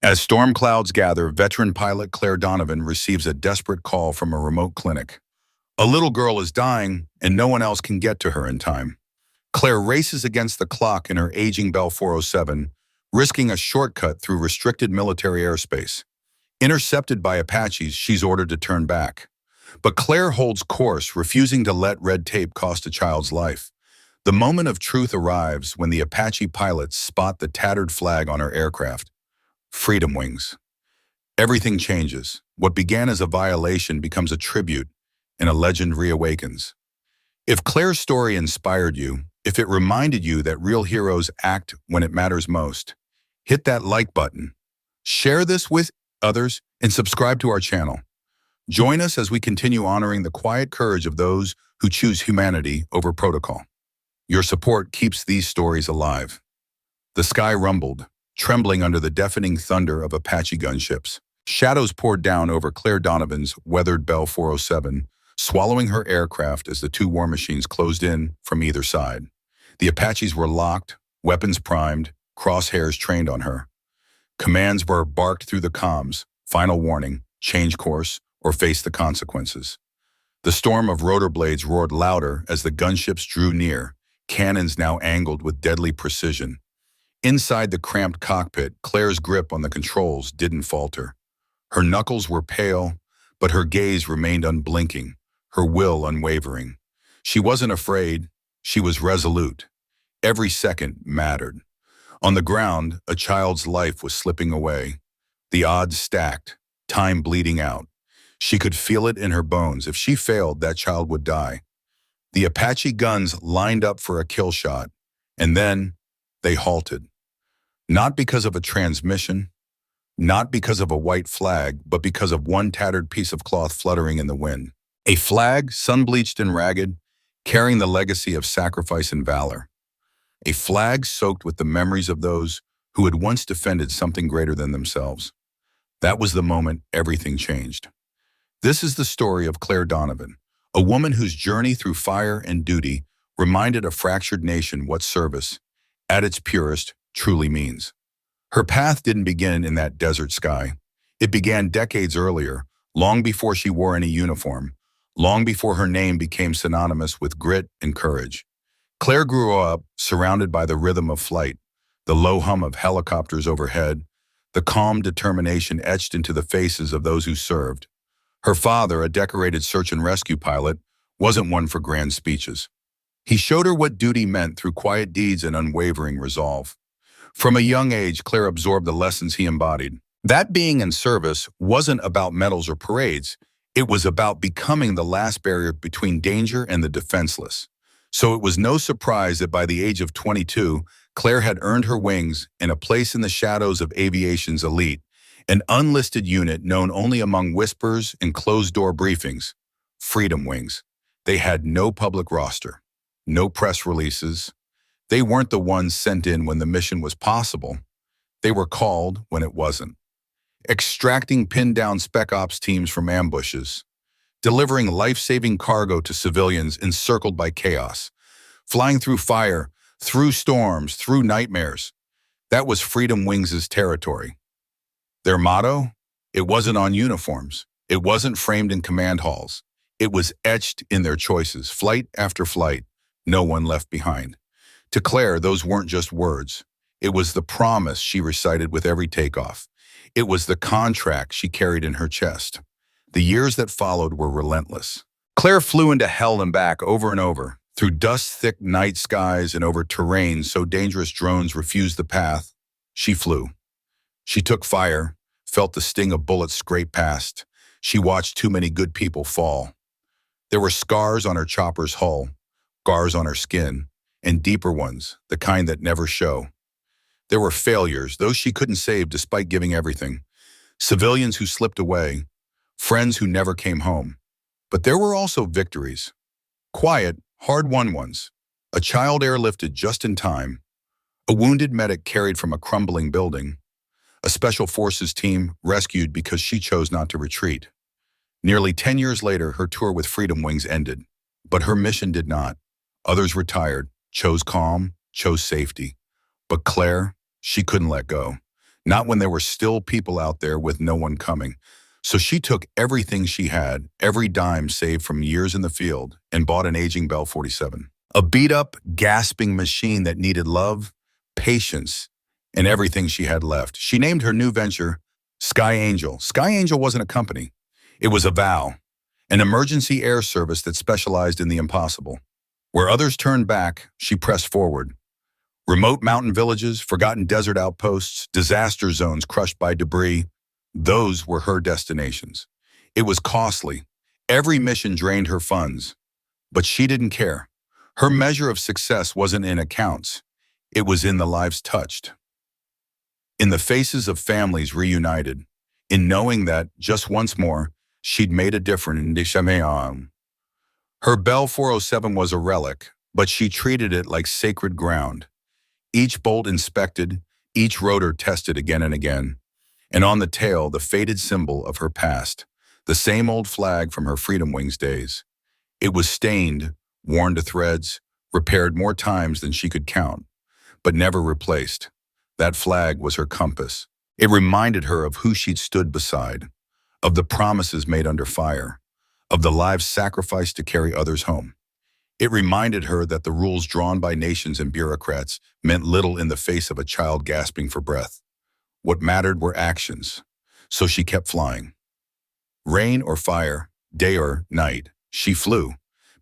As storm clouds gather, veteran pilot Clare Donovan receives a desperate call from a remote clinic. A little girl is dying, and no one else can get to her in time. Claire races against the clock in her aging Bell 407, risking a shortcut through restricted military airspace. Intercepted by Apaches, she's ordered to turn back. But Claire holds course, refusing to let red tape cost a child's life. The moment of truth arrives when the Apache pilots spot the tattered flag on her aircraft. Freedom wings. Everything changes. What began as a violation becomes a tribute, and a legend reawakens. If Claire's story inspired you, if it reminded you that real heroes act when it matters most, hit that like button, share this with others, and subscribe to our channel. Join us as we continue honoring the quiet courage of those who choose humanity over protocol. Your support keeps these stories alive. The sky rumbled, trembling under the deafening thunder of Apache gunships. Shadows poured down over Clare Donovan's weathered Bell 407, swallowing her aircraft as the two war machines closed in from either side. The Apaches were locked, weapons primed, crosshairs trained on her. Commands were barked through the comms: final warning, change course, or face the consequences. The storm of rotor blades roared louder as the gunships drew near, cannons now angled with deadly precision. Inside the cramped cockpit, Claire's grip on the controls didn't falter. Her knuckles were pale, but her gaze remained unblinking, her will unwavering. She wasn't afraid, she was resolute. Every second mattered. On the ground, a child's life was slipping away. The odds stacked, time bleeding out. She could feel it in her bones. If she failed, that child would die. The Apache guns lined up for a kill shot, and then they halted. Not because of a transmission, not because of a white flag, but because of one tattered piece of cloth fluttering in the wind. A flag, sun-bleached and ragged, carrying the legacy of sacrifice and valor. A flag soaked with the memories of those who had once defended something greater than themselves. That was the moment everything changed. This is the story of Clare Donovan, a woman whose journey through fire and duty reminded a fractured nation what service, at its purest, truly means. Her path didn't begin in that desert sky. It began decades earlier, long before she wore any uniform, long before her name became synonymous with grit and courage. Claire grew up surrounded by the rhythm of flight, the low hum of helicopters overhead, the calm determination etched into the faces of those who served. Her father, a decorated search and rescue pilot, wasn't one for grand speeches. He showed her what duty meant through quiet deeds and unwavering resolve. From a young age, Claire absorbed the lessons he embodied. That being in service wasn't about medals or parades. It was about becoming the last barrier between danger and the defenseless. So it was no surprise that by the age of 22, Claire had earned her wings and a place in the shadows of aviation's elite, an unlisted unit known only among whispers and closed-door briefings. Freedom Wings. They had no public roster, no press releases. They weren't the ones sent in when the mission was possible. They were called when it wasn't. Extracting pinned-down spec ops teams from ambushes, delivering life-saving cargo to civilians encircled by chaos, flying through fire, through storms, through nightmares. That was Freedom Wings' territory. Their motto? It wasn't on uniforms. It wasn't framed in command halls. It was etched in their choices, flight after flight, no one left behind. To Claire, those weren't just words. It was the promise she recited with every takeoff. It was the contract she carried in her chest. The years that followed were relentless. Claire flew into hell and back over and over, through dust-thick night skies and over terrain so dangerous drones refused the path. She flew. She took fire, felt the sting of bullets scrape past. She watched too many good people fall. There were scars on her chopper's hull, scars on her skin, and deeper ones, the kind that never show. There were failures, those she couldn't save despite giving everything. Civilians who slipped away, friends who never came home. But there were also victories. Quiet, hard-won ones. A child airlifted just in time. A wounded medic carried from a crumbling building. A special forces team rescued because she chose not to retreat. Nearly 10 years later, her tour with Freedom Wings ended. But her mission did not. Others retired, chose calm, chose safety. But Claire, she couldn't let go. not when there were still people out there with no one coming. So she took everything she had, every dime saved from years in the field, and bought an aging Bell 47. A beat-up, gasping machine that needed love, patience, and everything she had left. She named her new venture Sky Angel. Sky Angel wasn't a company. It was a vow, an emergency air service that specialized in the impossible. Where others turned back, she pressed forward. Remote mountain villages, forgotten desert outposts, disaster zones crushed by debris, those were her destinations. It was costly. Every mission drained her funds. But she didn't care. Her measure of success wasn't in accounts. It was in the lives touched. In the faces of families reunited. In knowing that, just once more, she'd made a difference in Deschamais. Her Bell 407 was a relic, but she treated it like sacred ground. Each bolt inspected, each rotor tested again and again. And on the tail, the faded symbol of her past, the same old flag from her Freedom Wings days. It was stained, worn to threads, repaired more times than she could count, but never replaced. That flag was her compass. It reminded her of who she'd stood beside, of the promises made under fire, of the lives sacrificed to carry others home. It reminded her that the rules drawn by nations and bureaucrats meant little in the face of a child gasping for breath. What mattered were actions, so she kept flying. Rain or fire, day or night, she flew,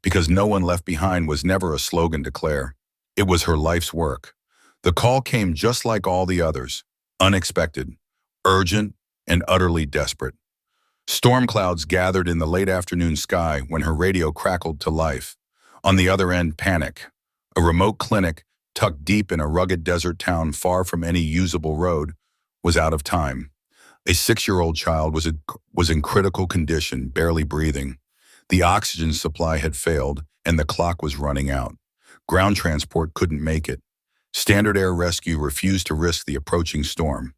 because no one left behind was never a slogan to Clare. It was her life's work. The call came just like all the others, unexpected, urgent, and utterly desperate. Storm clouds gathered in the late afternoon sky when her radio crackled to life. On the other end, panic. A remote clinic, tucked deep in a rugged desert town far from any usable road, was out of time. A 6-year-old child was in critical condition, barely breathing. The oxygen supply had failed, and the clock was running out. Ground transport couldn't make it. Standard Air Rescue refused to risk the approaching storm.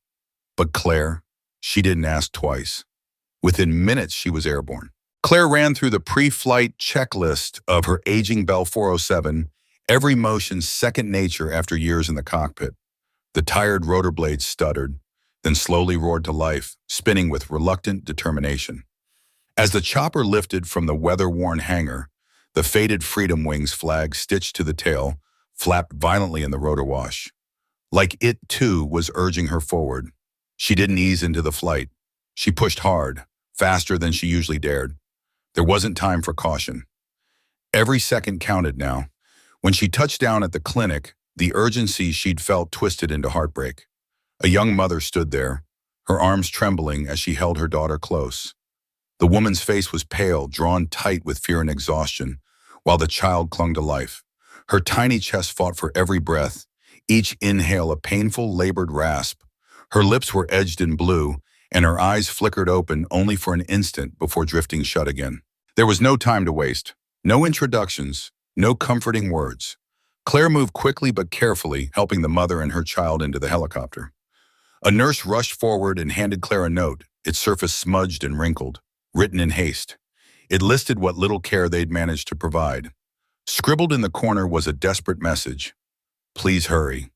But Clare, she didn't ask twice. Within minutes, she was airborne. Clare ran through the pre-flight checklist of her aging Bell 407, every motion second nature after years in the cockpit. The tired rotor blades stuttered, then slowly roared to life, spinning with reluctant determination. As the chopper lifted from the weather-worn hangar, the faded Freedom Wings flag stitched to the tail flapped violently in the rotor wash. Like it, too, was urging her forward. She didn't ease into the flight. She pushed hard, faster than she usually dared. There wasn't time for caution. Every second counted now. When she touched down at the clinic, the urgency she'd felt twisted into heartbreak. A young mother stood there, her arms trembling as she held her daughter close. The woman's face was pale, drawn tight with fear and exhaustion, while the child clung to life. Her tiny chest fought for every breath, each inhale a painful, labored rasp. Her lips were edged in blue, and her eyes flickered open only for an instant before drifting shut again. There was no time to waste. No introductions, no comforting words. Clare moved quickly but carefully, helping the mother and her child into the helicopter. A nurse rushed forward and handed Clare a note, its surface smudged and wrinkled, written in haste. It listed what little care they'd managed to provide. Scribbled in the corner was a desperate message. Please hurry.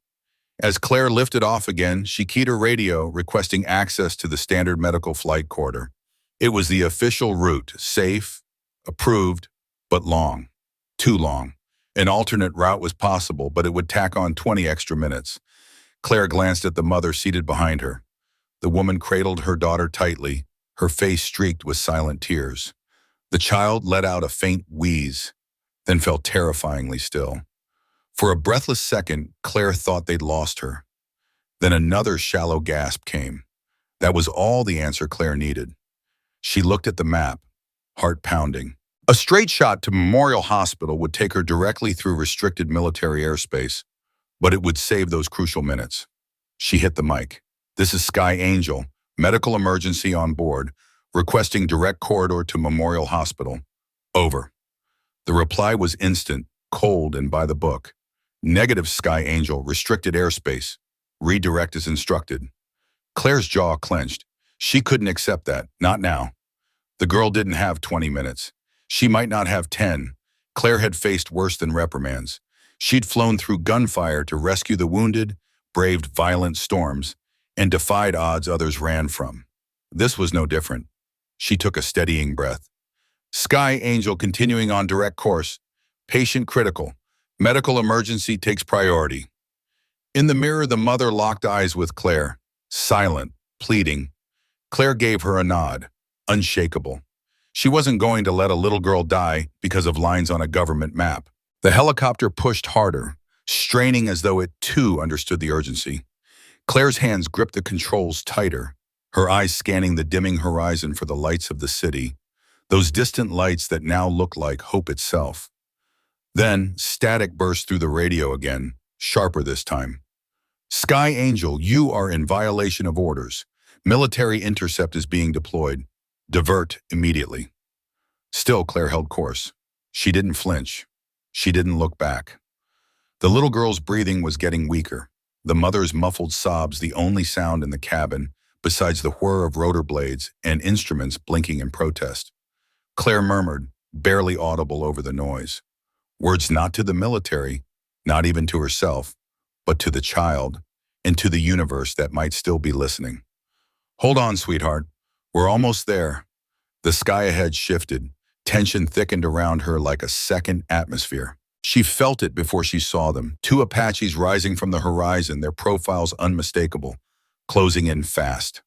As Clare lifted off again, she keyed her radio, requesting access to the standard medical flight corridor. It was the official route, safe, approved, but long. Too long. An alternate route was possible, but it would tack on 20 extra minutes. Clare glanced at the mother seated behind her. The woman cradled her daughter tightly, her face streaked with silent tears. The child let out a faint wheeze, then fell terrifyingly still. For a breathless second, Clare thought they'd lost her. Then another shallow gasp came. That was all the answer Clare needed. She looked at the map, heart pounding. A straight shot to Memorial Hospital would take her directly through restricted military airspace, but it would save those crucial minutes. She hit the mic. This is Sky Angel, medical emergency on board, requesting direct corridor to Memorial Hospital. Over. The reply was instant, cold, and by the book. Negative, Sky Angel, restricted airspace. Redirect as instructed. Claire's jaw clenched. She couldn't accept that, not now. The girl didn't have 20 minutes. She might not have 10. Clare had faced worse than reprimands. She'd flown through gunfire to rescue the wounded, braved violent storms, and defied odds others ran from. This was no different. She took a steadying breath. Sky Angel continuing on direct course. Patient critical. Medical emergency takes priority. In the mirror, the mother locked eyes with Claire. Silent, pleading. Claire gave her a nod. Unshakable. She wasn't going to let a little girl die because of lines on a government map. The helicopter pushed harder, straining as though it too understood the urgency. Claire's hands gripped the controls tighter, her eyes scanning the dimming horizon for the lights of the city, those distant lights that now looked like hope itself. Then, static burst through the radio again, sharper this time. Sky Angel, you are in violation of orders. Military intercept is being deployed. Divert immediately. Still, Claire held course. She didn't flinch. She didn't look back. The little girl's breathing was getting weaker, the mother's muffled sobs the only sound in the cabin, besides the whir of rotor blades and instruments blinking in protest. Claire murmured, barely audible over the noise. Words not to the military, not even to herself, but to the child and to the universe that might still be listening. Hold on, sweetheart. We're almost there. The sky ahead shifted. Tension thickened around her like a second atmosphere. She felt it before she saw them. Two Apaches rising from the horizon, their profiles unmistakable, closing in fast.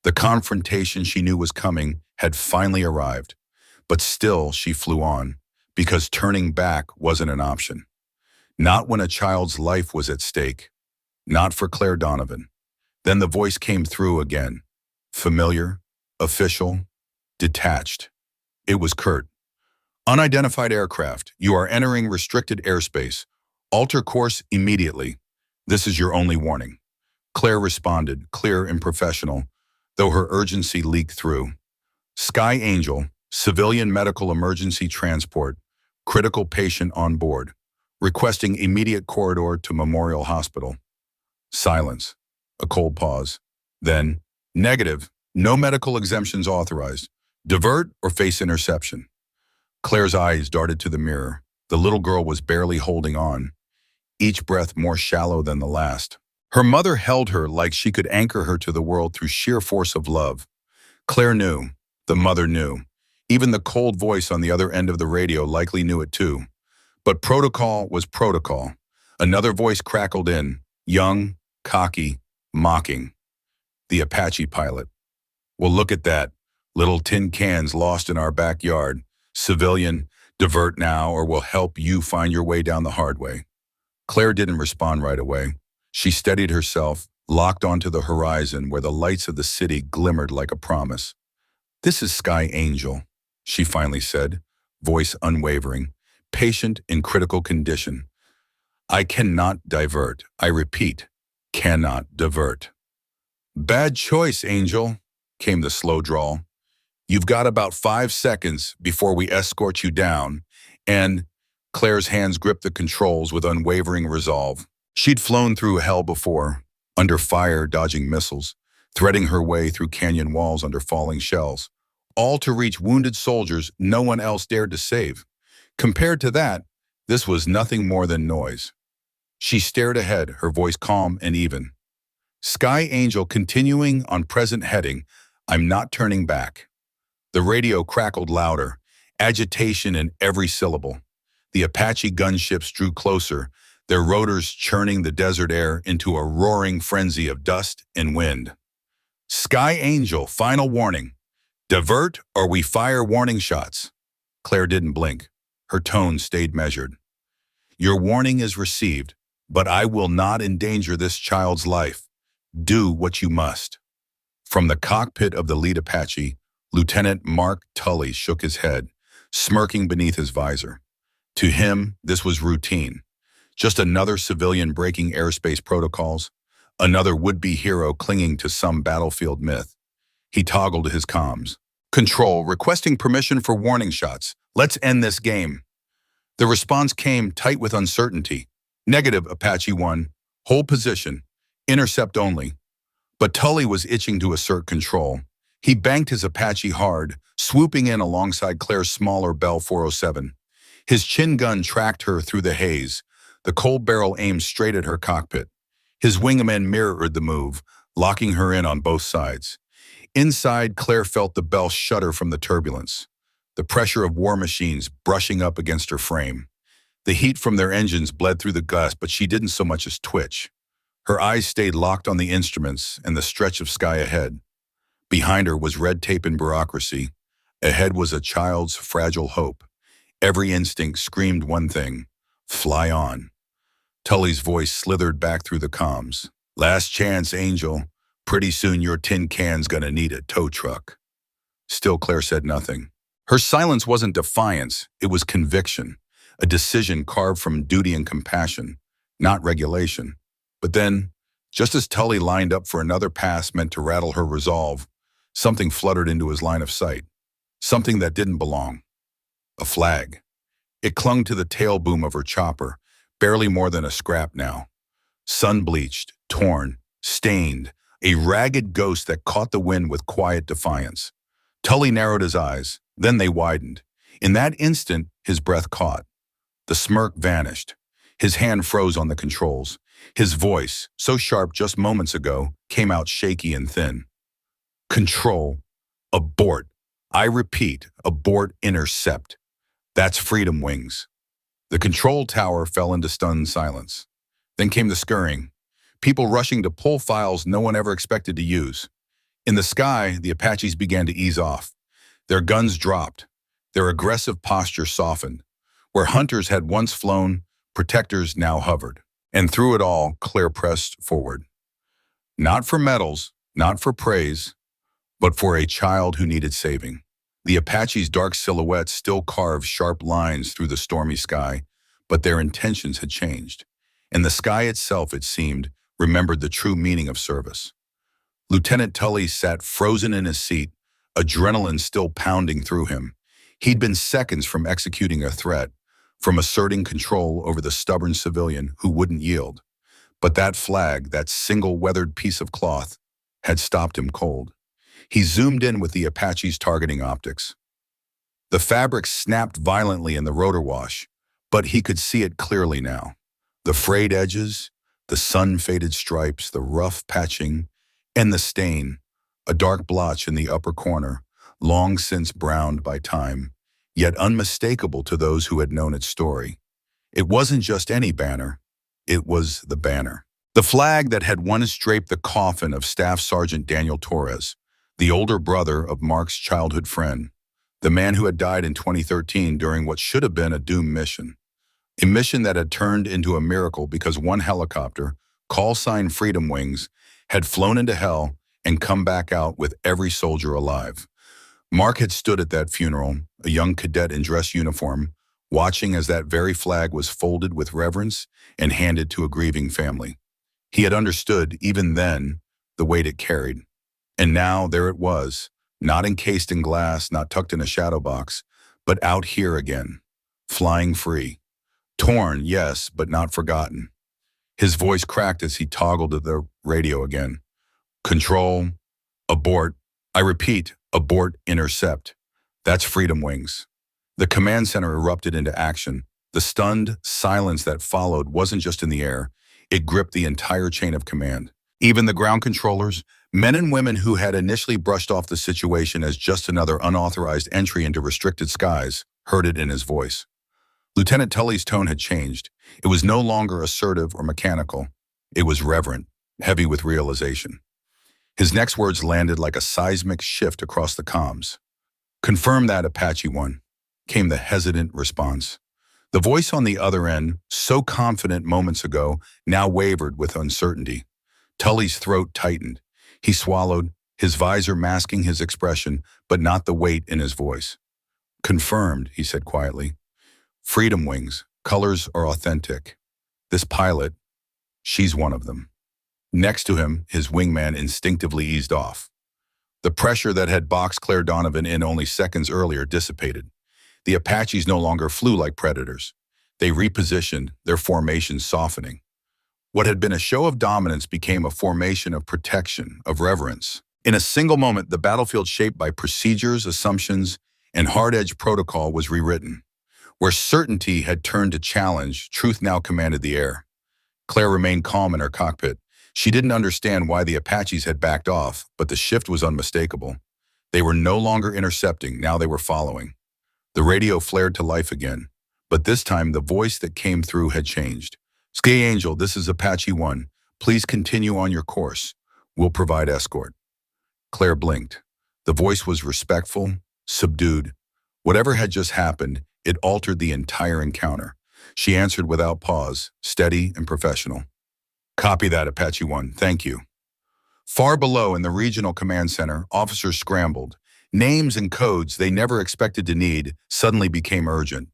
The confrontation she knew was coming had finally arrived. But still, she flew on, because turning back wasn't an option. Not when a child's life was at stake. Not for Clare Donovan. Then the voice came through again. Familiar, official, detached. It was curt. Unidentified aircraft, you are entering restricted airspace. Alter course immediately. This is your only warning. Claire responded, clear and professional, though her urgency leaked through. Sky Angel, civilian medical emergency transport, critical patient on board, requesting immediate corridor to Memorial Hospital. Silence. A cold pause. Then, negative, no medical exemptions authorized. Divert or face interception. Claire's eyes darted to the mirror. The little girl was barely holding on, each breath more shallow than the last. Her mother held her like she could anchor her to the world through sheer force of love. Claire knew. The mother knew. Even the cold voice on the other end of the radio likely knew it too. But protocol was protocol. Another voice crackled in, young, cocky, mocking. The Apache pilot. Well, look at that. Little tin cans lost in our backyard. Civilian, divert now or we'll help you find your way down the hard way. Claire didn't respond right away. She steadied herself, locked onto the horizon where the lights of the city glimmered like a promise. This is Sky Angel, she finally said, voice unwavering, patient in critical condition. I cannot divert. I repeat, cannot divert. Bad choice, Angel, came the slow drawl. You've got about 5 seconds before we escort you down, and Claire's hands gripped the controls with unwavering resolve. She'd flown through hell before, under fire dodging missiles, threading her way through canyon walls under falling shells, all to reach wounded soldiers no one else dared to save. Compared to that, this was nothing more than noise. She stared ahead, her voice calm and even. Sky Angel continuing on present heading, I'm not turning back. The radio crackled louder, agitation in every syllable. The Apache gunships drew closer, their rotors churning the desert air into a roaring frenzy of dust and wind. Sky Angel, final warning. Divert or we fire warning shots. Claire didn't blink. Her tone stayed measured. Your warning is received, but I will not endanger this child's life. Do what you must. From the cockpit of the lead Apache, Lieutenant Mark Tully shook his head, smirking beneath his visor. To him, this was routine. Just another civilian breaking airspace protocols, another would-be hero clinging to some battlefield myth. He toggled his comms. Control, requesting permission for warning shots. Let's end this game. The response came tight with uncertainty. Negative, Apache 1. Hold position. Intercept only. But Tully was itching to assert control. He banked his Apache hard, swooping in alongside Claire's smaller Bell 407. His chin gun tracked her through the haze, the cold barrel aimed straight at her cockpit. His wingman mirrored the move, locking her in on both sides. Inside, Claire felt the bell shudder from the turbulence, the pressure of war machines brushing up against her frame. The heat from their engines bled through the glass, but she didn't so much as twitch. Her eyes stayed locked on the instruments and the stretch of sky ahead. Behind her was red tape and bureaucracy. Ahead was a child's fragile hope. Every instinct screamed one thing: fly on. Tully's voice slithered back through the comms. Last chance, Angel. Pretty soon your tin can's gonna need a tow truck. Still, Claire said nothing. Her silence wasn't defiance, it was conviction, a decision carved from duty and compassion, not regulation. But then, just as Tully lined up for another pass meant to rattle her resolve, something fluttered into his line of sight. Something that didn't belong. A flag. It clung to the tail boom of her chopper, barely more than a scrap now. Sun-bleached, torn, stained, a ragged ghost that caught the wind with quiet defiance. Tully narrowed his eyes, then they widened. In that instant, his breath caught. The smirk vanished. His hand froze on the controls. His voice, so sharp just moments ago, came out shaky and thin. Control. Abort. I repeat, abort, intercept. That's Freedom Wings. The control tower fell into stunned silence. Then came the scurrying. People rushing to pull files no one ever expected to use. In the sky, the Apaches began to ease off. Their guns dropped. Their aggressive posture softened. Where hunters had once flown, protectors now hovered. And through it all, Claire pressed forward. Not for medals, not for praise, but for a child who needed saving. The Apaches' dark silhouettes still carved sharp lines through the stormy sky, but their intentions had changed. And the sky itself, it seemed, remembered the true meaning of service. Lieutenant Tully sat frozen in his seat, adrenaline still pounding through him. He'd been seconds from executing a threat, from asserting control over the stubborn civilian who wouldn't yield. But that flag, that single weathered piece of cloth, had stopped him cold. He zoomed in with the Apache's targeting optics. The fabric snapped violently in the rotor wash, but he could see it clearly now. The frayed edges, the sun-faded stripes, the rough patching, and the stain, a dark blotch in the upper corner, long since browned by time, yet unmistakable to those who had known its story. It wasn't just any banner, it was the banner. The flag that had once draped the coffin of Staff Sergeant Daniel Torres, the older brother of Mark's childhood friend, the man who had died in 2013 during what should have been a doomed mission. A mission that had turned into a miracle because one helicopter, call sign Freedom Wings, had flown into hell and come back out with every soldier alive. Mark had stood at that funeral, a young cadet in dress uniform, watching as that very flag was folded with reverence and handed to a grieving family. He had understood, even then, the weight it carried. And now there it was, not encased in glass, not tucked in a shadow box, but out here again, flying free. Torn, yes, but not forgotten. His voice cracked as he toggled to the radio again. Control, abort, I repeat, abort, intercept. That's Freedom Wings. The command center erupted into action. The stunned silence that followed wasn't just in the air, it gripped the entire chain of command. Even the ground controllers, men and women who had initially brushed off the situation as just another unauthorized entry into restricted skies, heard it in his voice. Lieutenant Tully's tone had changed. It was no longer assertive or mechanical. It was reverent, heavy with realization. His next words landed like a seismic shift across the comms. Confirm that, Apache 1, came the hesitant response. The voice on the other end, so confident moments ago, now wavered with uncertainty. Tully's throat tightened. He swallowed, his visor masking his expression, but not the weight in his voice. Confirmed, he said quietly. Freedom Wings, colors are authentic. This pilot, she's one of them. Next to him, his wingman instinctively eased off. The pressure that had boxed Clare Donovan in only seconds earlier dissipated. The Apaches no longer flew like predators. They repositioned, their formation softening. What had been a show of dominance became a formation of protection, of reverence. In a single moment, the battlefield shaped by procedures, assumptions, and hard-edged protocol was rewritten. Where certainty had turned to challenge, truth now commanded the air. Claire remained calm in her cockpit. She didn't understand why the Apaches had backed off, but the shift was unmistakable. They were no longer intercepting, now they were following. The radio flared to life again, but this time the voice that came through had changed. Sky Angel, this is Apache 1. Please continue on your course. We'll provide escort. Claire blinked. The voice was respectful, subdued. Whatever had just happened, it altered the entire encounter. She answered without pause, steady and professional. Copy that, Apache 1. Thank you. Far below in the regional command center, officers scrambled. Names and codes they never expected to need suddenly became urgent.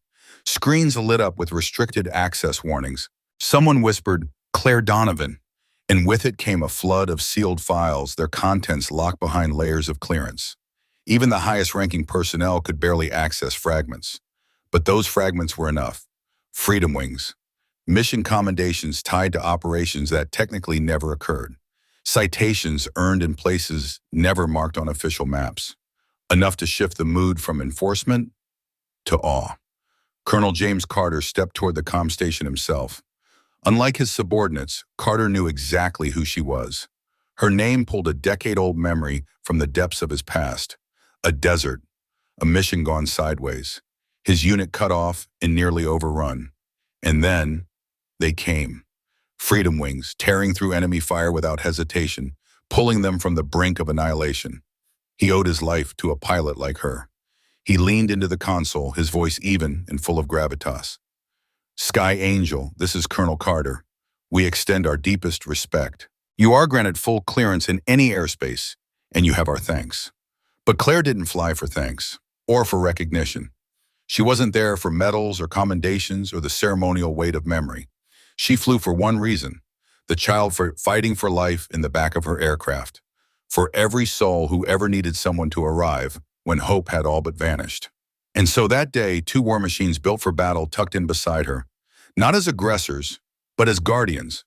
Screens lit up with restricted access warnings. Someone whispered, Clare Donovan, and with it came a flood of sealed files, their contents locked behind layers of clearance. Even the highest-ranking personnel could barely access fragments. But those fragments were enough. Freedom wings. Mission commendations tied to operations that technically never occurred. Citations earned in places never marked on official maps. Enough to shift the mood from enforcement to awe. Colonel James Carter stepped toward the comm station himself. Unlike his subordinates, Carter knew exactly who she was. Her name pulled a decade-old memory from the depths of his past. A desert, a mission gone sideways, his unit cut off and nearly overrun. And then they came. Freedom wings, tearing through enemy fire without hesitation, pulling them from the brink of annihilation. He owed his life to a pilot like her. He leaned into the console, his voice even and full of gravitas. Sky Angel, this is Colonel Carter. We extend our deepest respect. You are granted full clearance in any airspace, and you have our thanks. But Claire didn't fly for thanks, or for recognition. She wasn't there for medals or commendations or the ceremonial weight of memory. She flew for one reason, the child fighting for life in the back of her aircraft, for every soul who ever needed someone to arrive when hope had all but vanished. And so that day, 2 war machines built for battle tucked in beside her, not as aggressors, but as guardians.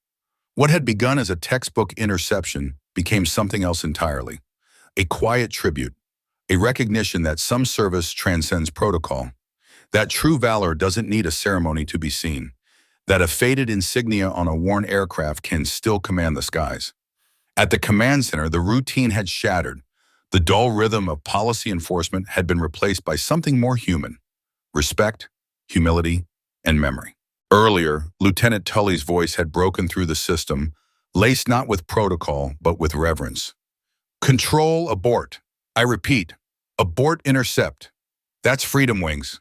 What had begun as a textbook interception became something else entirely. A quiet tribute, a recognition that some service transcends protocol, that true valor doesn't need a ceremony to be seen, that a faded insignia on a worn aircraft can still command the skies. At the command center, the routine had shattered. The dull rhythm of policy enforcement had been replaced by something more human: respect, humility, and memory. Earlier, Lieutenant Tully's voice had broken through the system, laced not with protocol, but with reverence. Control abort. I repeat, abort intercept. That's freedom wings.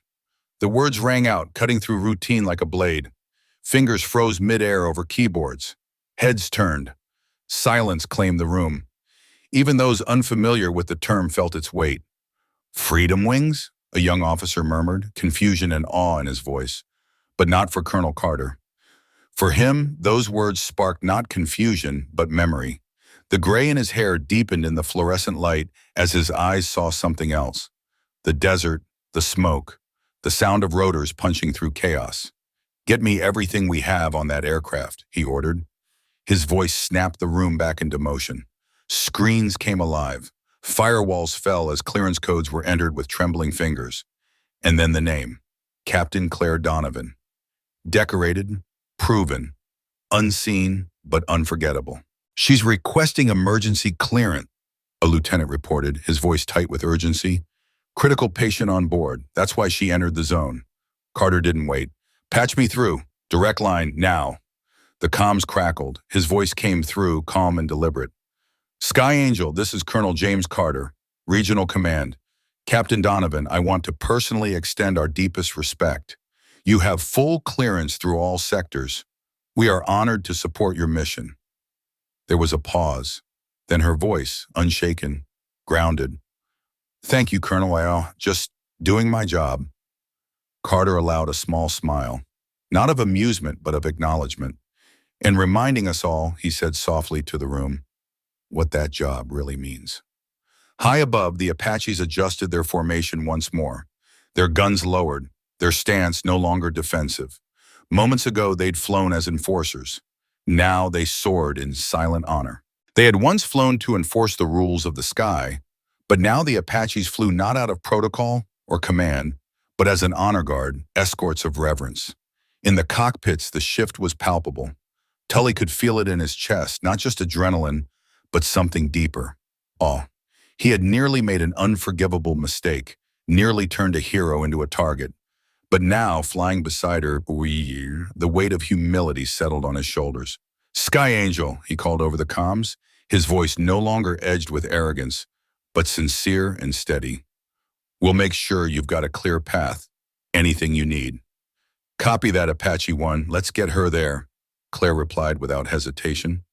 The words rang out, cutting through routine like a blade. Fingers froze midair over keyboards. Heads turned. Silence claimed the room. Even those unfamiliar with the term felt its weight. Freedom wings? A young officer murmured, confusion and awe in his voice. But not for Colonel Carter. For him, those words sparked not confusion, but memory. The gray in his hair deepened in the fluorescent light as his eyes saw something else. The desert, the smoke, the sound of rotors punching through chaos. Get me everything we have on that aircraft, he ordered. His voice snapped the room back into motion. Screens came alive. Firewalls fell as clearance codes were entered with trembling fingers. And then the name, Captain Clare Donovan. Decorated, proven, unseen, but unforgettable. She's requesting emergency clearance, a lieutenant reported, his voice tight with urgency. Critical patient on board. That's why she entered the zone. Carter didn't wait. Patch me through. Direct line, now. The comms crackled. His voice came through, calm and deliberate. Sky Angel, this is Colonel James Carter, Regional Command. Captain Donovan, I want to personally extend our deepest respect. You have full clearance through all sectors. We are honored to support your mission. There was a pause. Then her voice, unshaken, grounded. Thank you, Colonel. I just doing my job. Carter allowed a small smile, not of amusement, but of acknowledgement. And reminding us all, he said softly to the room, what that job really means. High above, the Apaches adjusted their formation once more. Their guns lowered, their stance no longer defensive. Moments ago, they'd flown as enforcers. Now they soared in silent honor. They had once flown to enforce the rules of the sky, but now the Apaches flew not out of protocol or command, but as an honor guard, escorts of reverence. In the cockpits, the shift was palpable. Tully could feel it in his chest, not just adrenaline, but something deeper. Awe. He had nearly made an unforgivable mistake, nearly turned a hero into a target. But now, flying beside her, the weight of humility settled on his shoulders. "Sky Angel," he called over the comms, his voice no longer edged with arrogance, but sincere and steady. "We'll make sure you've got a clear path. Anything you need." "Copy that, Apache 1. Let's get her there," Claire replied without hesitation.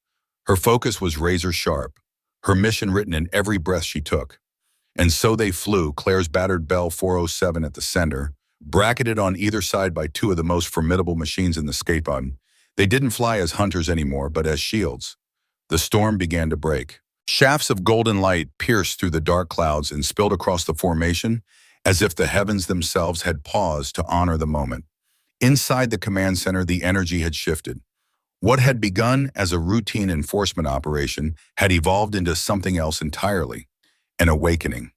Her focus was razor sharp, her mission written in every breath she took. And so they flew, Claire's battered Bell 407 at the center, bracketed on either side by two of the most formidable machines in the skatebod. They didn't fly as hunters anymore, but as shields. The storm began to break. Shafts of golden light pierced through the dark clouds and spilled across the formation as if the heavens themselves had paused to honor the moment. Inside the command center, the energy had shifted. What had begun as a routine enforcement operation had evolved into something else entirely, an awakening.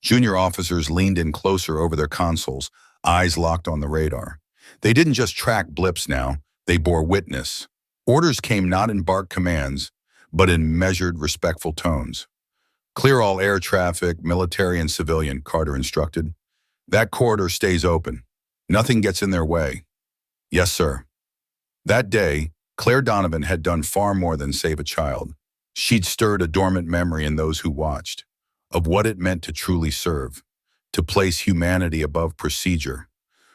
Junior officers leaned in closer over their consoles, eyes locked on the radar. They didn't just track blips now, they bore witness. Orders came not in bark commands, but in measured, respectful tones. "Clear all air traffic, military and civilian," Carter instructed. "That corridor stays open. Nothing gets in their way." "Yes, sir." That day, Clare Donovan had done far more than save a child. She'd stirred a dormant memory in those who watched, of what it meant to truly serve, to place humanity above procedure.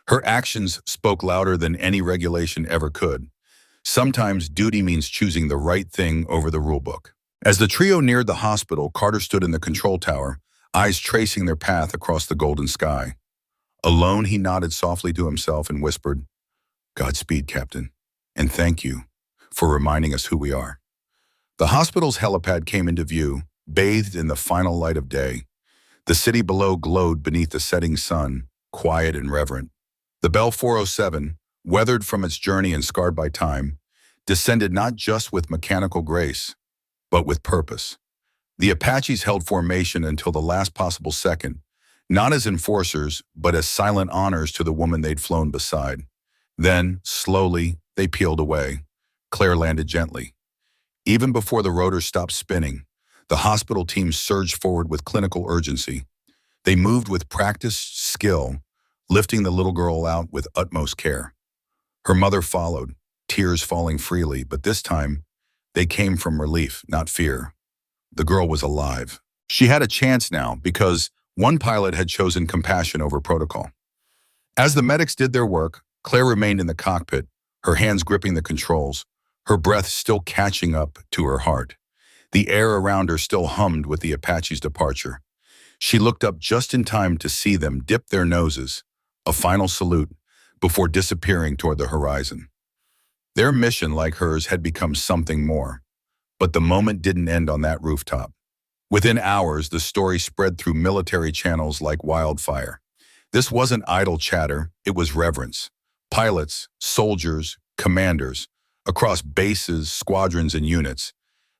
Her actions spoke louder than any regulation ever could. Sometimes duty means choosing the right thing over the rulebook. As the trio neared the hospital, Carter stood in the control tower, eyes tracing their path across the golden sky. Alone, he nodded softly to himself and whispered, "Godspeed, Captain, and thank you for reminding us who we are." The hospital's helipad came into view, bathed in the final light of day. The city below glowed beneath the setting sun, quiet and reverent. The Bell 407, weathered from its journey and scarred by time, descended not just with mechanical grace, but with purpose. The Apaches held formation until the last possible second, not as enforcers, but as silent honors to the woman they'd flown beside. Then, slowly, they peeled away. Claire landed gently. Even before the rotors stopped spinning, the hospital team surged forward with clinical urgency. They moved with practiced skill, lifting the little girl out with utmost care. Her mother followed, tears falling freely, but this time, they came from relief, not fear. The girl was alive. She had a chance now because one pilot had chosen compassion over protocol. As the medics did their work, Claire remained in the cockpit, her hands gripping the controls, her breath still catching up to her heart. The air around her still hummed with the Apache's departure. She looked up just in time to see them dip their noses, a final salute, before disappearing toward the horizon. Their mission, like hers, had become something more. But the moment didn't end on that rooftop. Within hours, the story spread through military channels like wildfire. This wasn't idle chatter, it was reverence. Pilots, soldiers, commanders, across bases, squadrons, and units,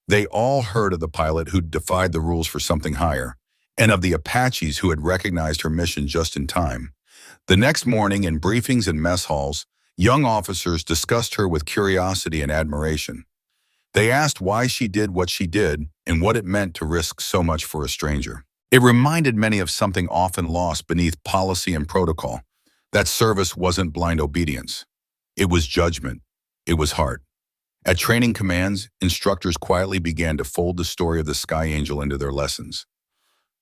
they all heard of the pilot who'd defied the rules for something higher, and of the Apaches who had recognized her mission just in time. The next morning, in briefings and mess halls, young officers discussed her with curiosity and admiration. They asked why she did what she did and what it meant to risk so much for a stranger. It reminded many of something often lost beneath policy and protocol. That service wasn't blind obedience. It was judgment. It was heart. At training commands, instructors quietly began to fold the story of the Sky Angel into their lessons.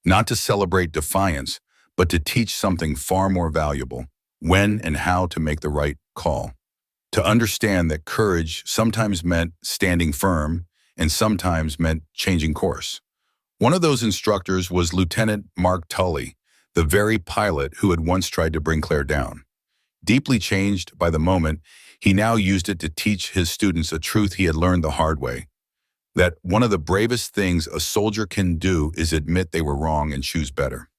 Not to celebrate defiance, but to teach something far more valuable, when and how to make the right call. To understand that courage sometimes meant standing firm and sometimes meant changing course. One of those instructors was Lieutenant Mark Tully, the very pilot who had once tried to bring Claire down. Deeply changed by the moment, he now used it to teach his students a truth he had learned the hard way. That one of the bravest things a soldier can do is admit they were wrong and choose better.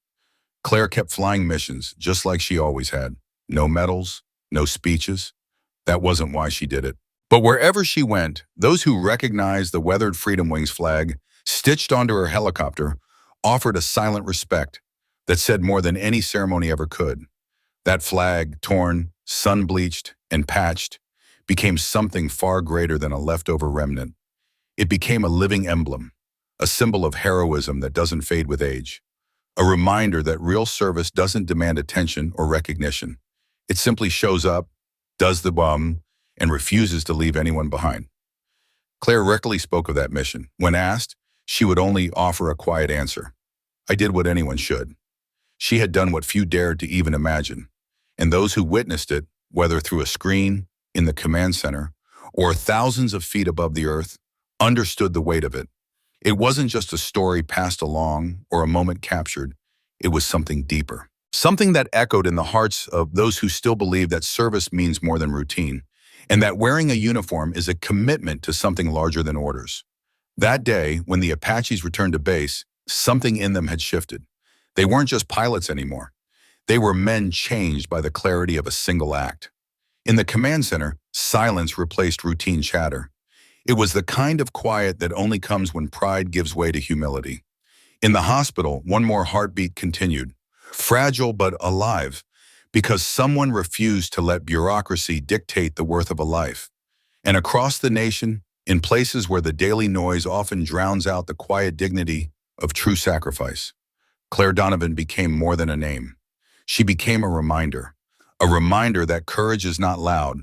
Claire kept flying missions, just like she always had. No medals, no speeches. That wasn't why she did it. But wherever she went, those who recognized the weathered Freedom Wings flag, stitched onto her helicopter, offered a silent respect that said more than any ceremony ever could. That flag, torn, sun-bleached, and patched, became something far greater than a leftover remnant. It became a living emblem, a symbol of heroism that doesn't fade with age, a reminder that real service doesn't demand attention or recognition. It simply shows up, does the and refuses to leave anyone behind. Claire regularly spoke of that mission. When asked, she would only offer a quiet answer. I did what anyone should. She had done what few dared to even imagine. And those who witnessed it, whether through a screen, in the command center, or thousands of feet above the earth, understood the weight of it. It wasn't just a story passed along or a moment captured. It was something deeper. Something that echoed in the hearts of those who still believe that service means more than routine, and that wearing a uniform is a commitment to something larger than orders. That day, when the Apaches returned to base, something in them had shifted. They weren't just pilots anymore. They were men changed by the clarity of a single act. In the command center, silence replaced routine chatter. It was the kind of quiet that only comes when pride gives way to humility. In the hospital, one more heartbeat continued, fragile but alive, because someone refused to let bureaucracy dictate the worth of a life. And across the nation, in places where the daily noise often drowns out the quiet dignity of true sacrifice, Clare Donovan became more than a name. She became a reminder that courage is not loud,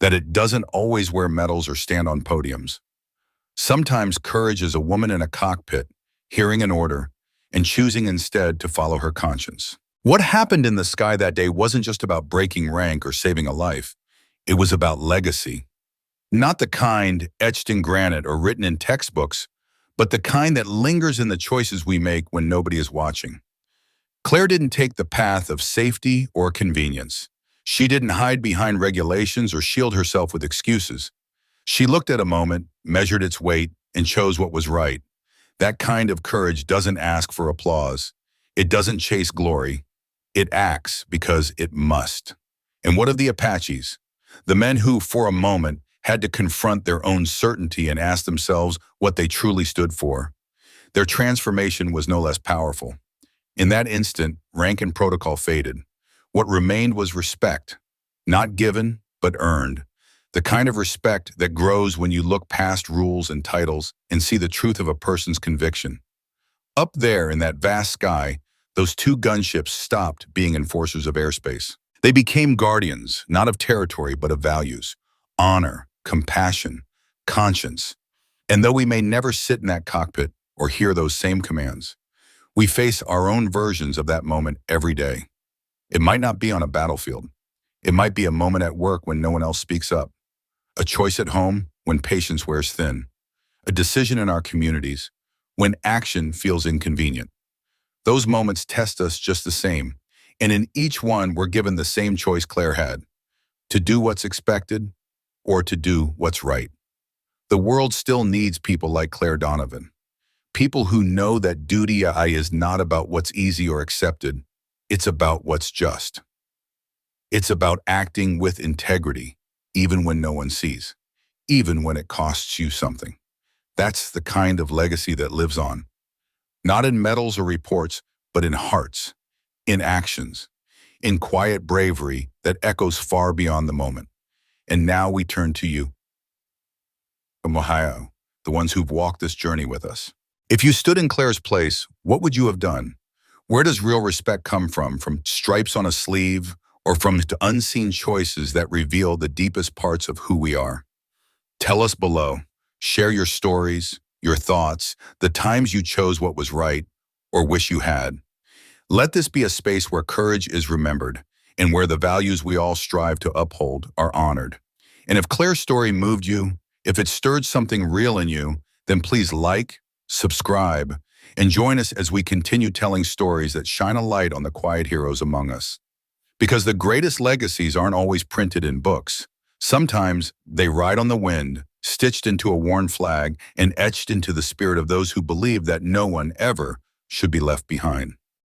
that it doesn't always wear medals or stand on podiums. Sometimes courage is a woman in a cockpit, hearing an order, and choosing instead to follow her conscience. What happened in the sky that day wasn't just about breaking rank or saving a life. It was about legacy. Not the kind etched in granite or written in textbooks, but the kind that lingers in the choices we make when nobody is watching. Claire didn't take the path of safety or convenience. She didn't hide behind regulations or shield herself with excuses. She looked at a moment, measured its weight, and chose what was right. That kind of courage doesn't ask for applause. It doesn't chase glory. It acts because it must. And what of the Apaches? The men who, for a moment, had to confront their own certainty and ask themselves what they truly stood for. Their transformation was no less powerful. In that instant, rank and protocol faded. What remained was respect, not given, but earned. The kind of respect that grows when you look past rules and titles and see the truth of a person's conviction. Up there in that vast sky, those two gunships stopped being enforcers of airspace. They became guardians, not of territory, but of values, honor, compassion, conscience. And though we may never sit in that cockpit or hear those same commands, we face our own versions of that moment every day. It might not be on a battlefield. It might be a moment at work when no one else speaks up. A choice at home when patience wears thin. A decision in our communities when action feels inconvenient. Those moments test us just the same, and in each one we're given the same choice Claire had, to do what's expected or to do what's right. The world still needs people like Clare Donovan, people who know that duty is not about what's easy or accepted, it's about what's just. It's about acting with integrity, even when no one sees, even when it costs you something. That's the kind of legacy that lives on. Not in medals or reports, but in hearts, in actions, in quiet bravery that echoes far beyond the moment. And now we turn to you, from Ohio, the ones who've walked this journey with us. If you stood in Claire's place, what would you have done? Where does real respect come from? From stripes on a sleeve, or from unseen choices that reveal the deepest parts of who we are? Tell us below. Share your stories, your thoughts, the times you chose what was right or wish you had. Let this be a space where courage is remembered and where the values we all strive to uphold are honored. And if Claire's story moved you, if it stirred something real in you, then please like, subscribe, and join us as we continue telling stories that shine a light on the quiet heroes among us. Because the greatest legacies aren't always printed in books. Sometimes they ride on the wind, stitched into a worn flag and etched into the spirit of those who believe that no one ever should be left behind.